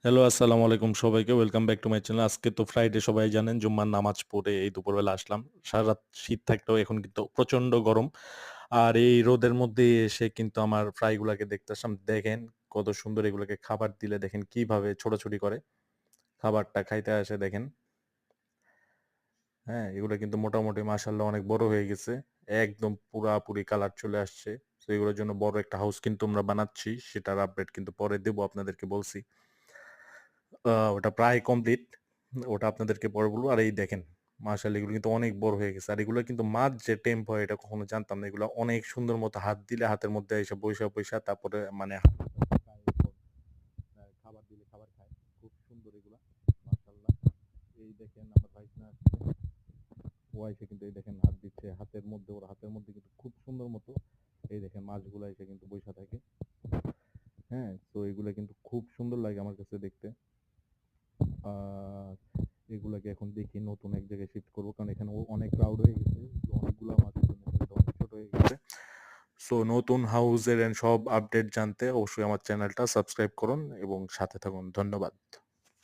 Hello, আসসালামু আলাইকুম সবাইকে। Welcome back to my channel. আজকে তো ফ্রাইডে সবাই জানেন জুম্মার নামাজ পড়ে এই দুপুরবেলা আসলাম। সারারাত শীত থাকলেও এখন কিন্তু প্রচন্ড গরম। আর এই রোদের মধ্যে এসে কিন্তু আমার ফ্রাই গুলাকে দেখতে আসলাম। দেখেন কত সুন্দর এগুলোকে খাবার দিলে দেখেন কিভাবে ছোটাছুটি করে। খাবারটা খাইতে আসে দেখেন। হ্যাঁ, এগুলো কিন্তু মোটামুটি মাশাআল্লাহ অনেক বড় হয়ে গেছে। একদম পুরাপুরি কালার চলে আসছে। তো এগুলোর জন্য বড় একটা হাউস কিন্তু আমরা বানাচ্ছি। সেটার আপডেট কিন্তু পরে দেব আপনাদেরকে বলছি। ওটা প্রায় কমপ্লিট। ওটা আপনাদেরকে পরে বলবো। আর এই দেখেন, মাশাআল্লাহ এগুলো কিন্তু অনেক বড় হয়ে গেছে। আর এগুলো কিন্তু মাছ যে টেম্প হয় এটা কখনো জানতাম না। এগুলো অনেক সুন্দর মতো হাত দিলে হাতের মধ্যে এসে বইসা তারপরে মানে খাবার দিলে খাবার খায়। খুব সুন্দর এগুলা। মাশাআল্লাহ। এই দেখেন আমার ভাইসনা আসছে। ও এসে কিন্তু এই দেখেন হাত দিচ্ছে। হাতের মধ্যে ওর হাতের মধ্যে কিন্তু খুব সুন্দর মতো এই দেখেন মাছগুলা এসে কিন্তু বইসা থাকে। হ্যাঁ? তো এগুলা কিন্তু খুব সুন্দর লাগে আমার কাছে দেখতে। আর এগুলাকে এখন দেখি নতুন এক জায়গায় শিফট করবো কারণ এখানে অনেক ক্রাউড হয়ে গেছে, অনেকগুলো মাছের জন্য এটা অনেক ছোট হয়ে গেছে। সো নতুন হাউসের সব আপডেট জানতে অবশ্যই আমার চ্যানেলটা সাবস্ক্রাইব করুন এবং সাথে থাকুন। ধন্যবাদ।